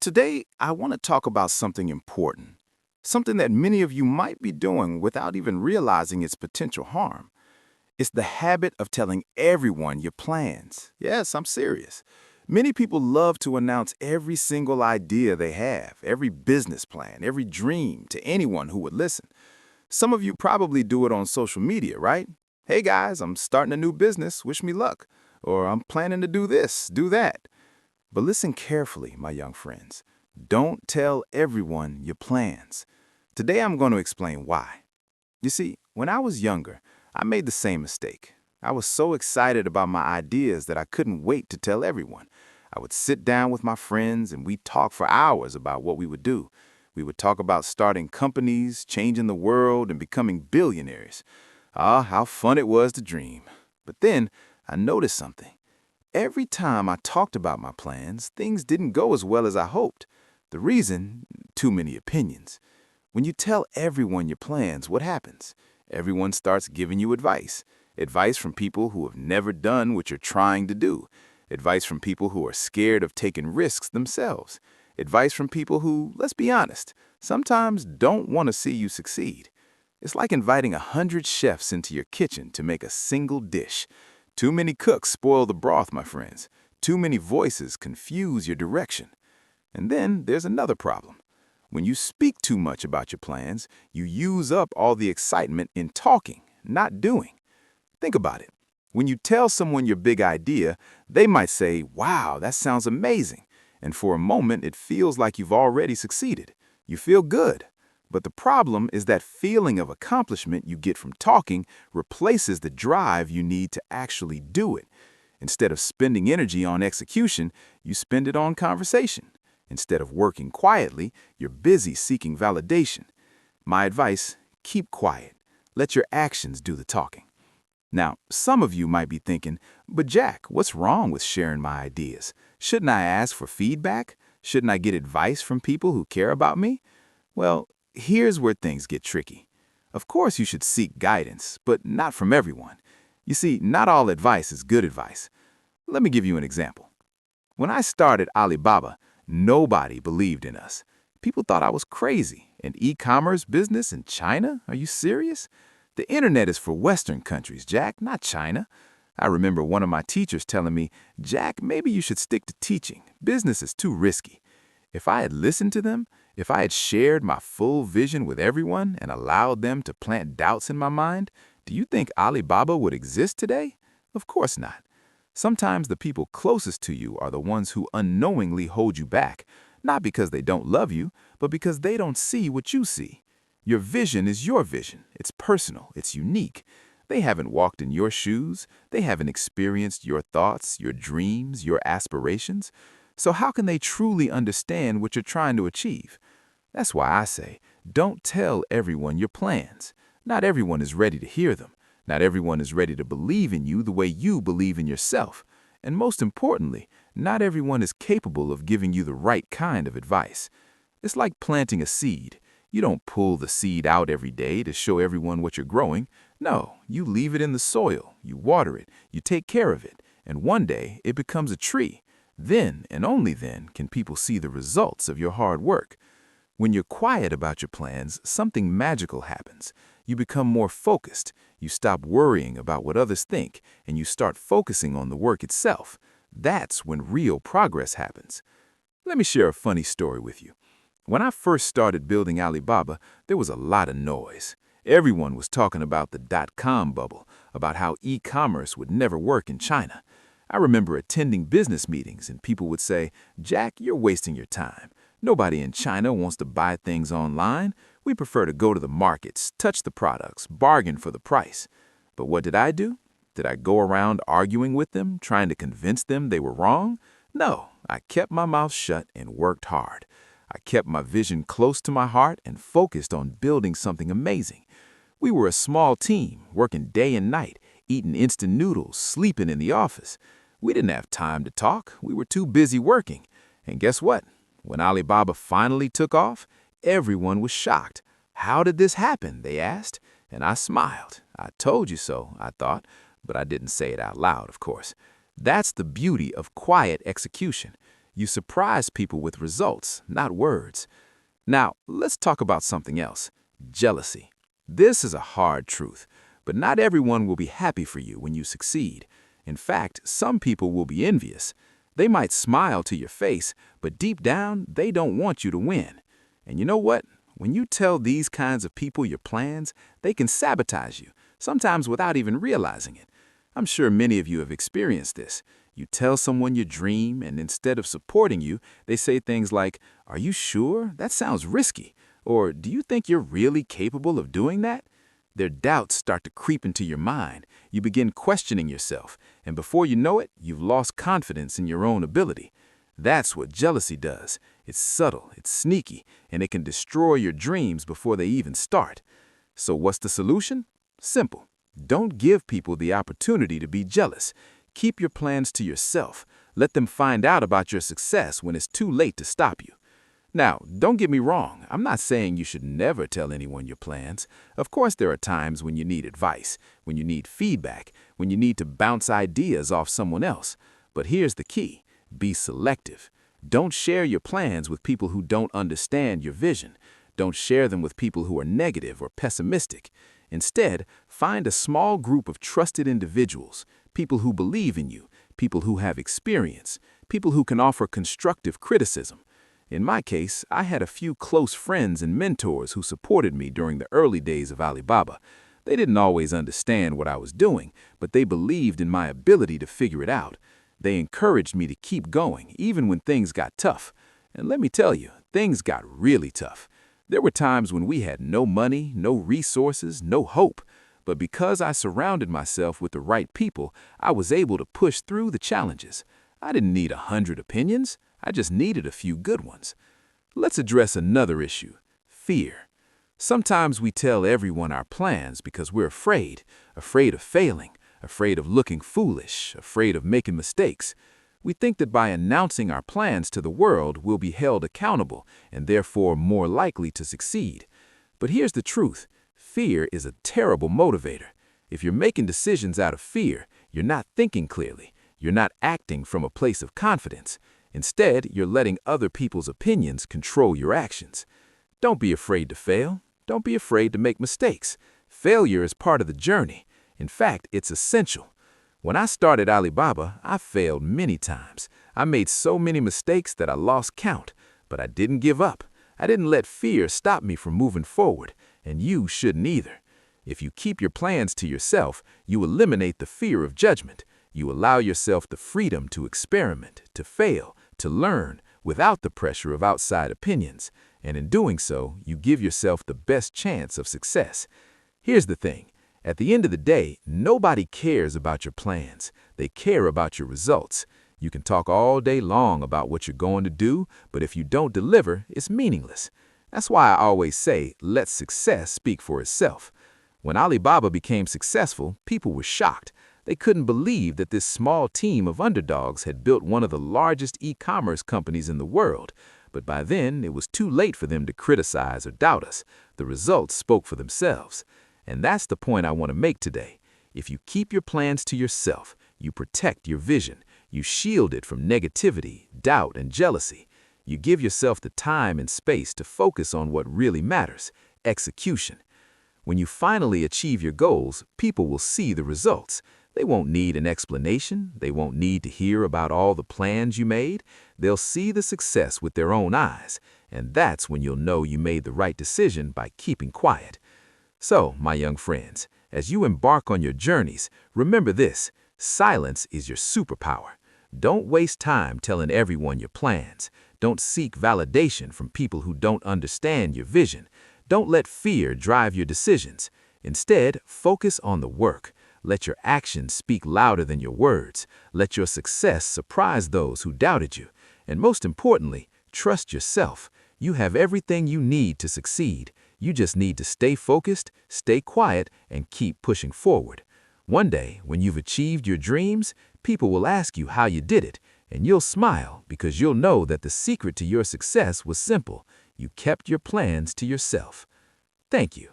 Today, I want to talk about something important, something that many of you might be doing without even realizing its potential harm. It's the habit of telling everyone your plans. Yes, I'm serious. Many people love to announce every single idea they have, every business plan, every dream to anyone who would listen. Some of you probably do it on social media, right? Hey guys, I'm starting a new business, wish me luck. Or I'm planning to do this, do that. But listen carefully, my young friends. Don't tell everyone your plans. Today I'm going to explain why. You see, when I was younger, I made the same mistake. I was so excited about my ideas that I couldn't wait to tell everyone. I would sit down with my friends and we'd talk for hours about what we would do. We would talk about starting companies, changing the world, and becoming billionaires. Ah, how fun it was to dream. But then I noticed something. Every time I talked about my plans, things didn't go as well as I hoped. The reason? Too many opinions. When you tell everyone your plans, what happens? Everyone starts giving you advice. Advice from people who have never done what you're trying to do. Advice from people who are scared of taking risks themselves. Advice from people who, let's be honest, sometimes don't want to see you succeed. It's like inviting 100 chefs into your kitchen to make a single dish. Too many cooks spoil the broth, my friends. Too many voices confuse your direction. And then there's another problem. When you speak too much about your plans, you use up all the excitement in talking, not doing. Think about it. When you tell someone your big idea, they might say, "Wow, that sounds amazing." And for a moment, it feels like you've already succeeded. You feel good. But the problem is that feeling of accomplishment you get from talking replaces the drive you need to actually do it. Instead of spending energy on execution, you spend it on conversation. Instead of working quietly, you're busy seeking validation. My advice, keep quiet. Let your actions do the talking. Now, some of you might be thinking, but Jack, what's wrong with sharing my ideas? Shouldn't I ask for feedback? Shouldn't I get advice from people who care about me? Well, here's where things get tricky. Of course, you should seek guidance, but not from everyone. You see, not all advice is good advice. Let me give you an example. When I started Alibaba, nobody believed in us. People thought I was crazy. An e-commerce business in China? Are you serious? The internet is for Western countries, Jack, not China. I remember one of my teachers telling me, "Jack, maybe you should stick to teaching. Business is too risky." If I had listened to them, if I had shared my full vision with everyone and allowed them to plant doubts in my mind, do you think Alibaba would exist today? Of course not. Sometimes the people closest to you are the ones who unknowingly hold you back, not because they don't love you, but because they don't see what you see. Your vision is your vision. It's personal. It's unique. They haven't walked in your shoes. They haven't experienced your thoughts, your dreams, your aspirations. So how can they truly understand what you're trying to achieve? That's why I say, don't tell everyone your plans. Not everyone is ready to hear them. Not everyone is ready to believe in you the way you believe in yourself. And most importantly, not everyone is capable of giving you the right kind of advice. It's like planting a seed. You don't pull the seed out every day to show everyone what you're growing. No, you leave it in the soil, you water it, you take care of it, and one day it becomes a tree. Then, and only then, can people see the results of your hard work. When you're quiet about your plans, something magical happens. You become more focused, you stop worrying about what others think, and you start focusing on the work itself. That's when real progress happens. Let me share a funny story with you. When I first started building Alibaba, there was a lot of noise. Everyone was talking about the dot-com bubble, about how e-commerce would never work in China. I remember attending business meetings and people would say, "Jack, you're wasting your time. Nobody in China wants to buy things online. We prefer to go to the markets, touch the products, bargain for the price." But what did I do? Did I go around arguing with them, trying to convince them they were wrong? No, I kept my mouth shut and worked hard. I kept my vision close to my heart and focused on building something amazing. We were a small team, working day and night, eating instant noodles, sleeping in the office. We didn't have time to talk. We were too busy working. And guess what? When Alibaba finally took off, everyone was shocked. "How did this happen?" they asked. And I smiled. "I told you so," I thought, but I didn't say it out loud, of course. That's the beauty of quiet execution. You surprise people with results, not words. Now, let's talk about something else: jealousy. This is a hard truth, but not everyone will be happy for you when you succeed. In fact, some people will be envious. They might smile to your face, but deep down, they don't want you to win. And you know what? When you tell these kinds of people your plans, they can sabotage you, sometimes without even realizing it. I'm sure many of you have experienced this. You tell someone your dream, and instead of supporting you, they say things like, "Are you sure? That sounds risky." Or, "Do you think you're really capable of doing that?" Their doubts start to creep into your mind. You begin questioning yourself, and before you know it, you've lost confidence in your own ability. That's what jealousy does. It's subtle, it's sneaky, and it can destroy your dreams before they even start. So what's the solution? Simple. Don't give people the opportunity to be jealous. Keep your plans to yourself. Let them find out about your success when it's too late to stop you. Now, don't get me wrong. I'm not saying you should never tell anyone your plans. Of course, there are times when you need advice, when you need feedback, when you need to bounce ideas off someone else. But here's the key: be selective. Don't share your plans with people who don't understand your vision. Don't share them with people who are negative or pessimistic. Instead, find a small group of trusted individuals, people who believe in you, people who have experience, people who can offer constructive criticism. In my case, I had a few close friends and mentors who supported me during the early days of Alibaba. They didn't always understand what I was doing, but they believed in my ability to figure it out. They encouraged me to keep going, even when things got tough. And let me tell you, things got really tough. There were times when we had no money, no resources, no hope. But because I surrounded myself with the right people, I was able to push through the challenges. I didn't need 100 opinions. I just needed a few good ones. Let's address another issue: fear. Sometimes we tell everyone our plans because we're afraid of failing, afraid of looking foolish, afraid of making mistakes. We think that by announcing our plans to the world, we'll be held accountable and therefore more likely to succeed. But here's the truth: fear is a terrible motivator. If you're making decisions out of fear, you're not thinking clearly. You're not acting from a place of confidence. Instead, you're letting other people's opinions control your actions. Don't be afraid to fail. Don't be afraid to make mistakes. Failure is part of the journey. In fact, it's essential. When I started Alibaba, I failed many times. I made so many mistakes that I lost count, but I didn't give up. I didn't let fear stop me from moving forward, and you shouldn't either. If you keep your plans to yourself, you eliminate the fear of judgment. You allow yourself the freedom to experiment, to fail, to learn, without the pressure of outside opinions. And in doing so, you give yourself the best chance of success. Here's the thing: at the end of the day, nobody cares about your plans. They care about your results. You can talk all day long about what you're going to do, but if you don't deliver, it's meaningless. That's why I always say, let success speak for itself. When Alibaba became successful, people were shocked. They couldn't believe that this small team of underdogs had built one of the largest e-commerce companies in the world. But by then, it was too late for them to criticize or doubt us. The results spoke for themselves. And that's the point I want to make today. If you keep your plans to yourself, you protect your vision, you shield it from negativity, doubt, and jealousy. You give yourself the time and space to focus on what really matters: execution. When you finally achieve your goals, people will see the results. They won't need an explanation. They won't need to hear about all the plans you made. They'll see the success with their own eyes, and that's when you'll know you made the right decision by keeping quiet. So, my young friends, as you embark on your journeys, remember this: silence is your superpower. Don't waste time telling everyone your plans. Don't seek validation from people who don't understand your vision. Don't let fear drive your decisions. Instead, focus on the work. Let your actions speak louder than your words. Let your success surprise those who doubted you. And most importantly, trust yourself. You have everything you need to succeed. You just need to stay focused, stay quiet, and keep pushing forward. One day, when you've achieved your dreams, people will ask you how you did it, and you'll smile because you'll know that the secret to your success was simple. You kept your plans to yourself. Thank you.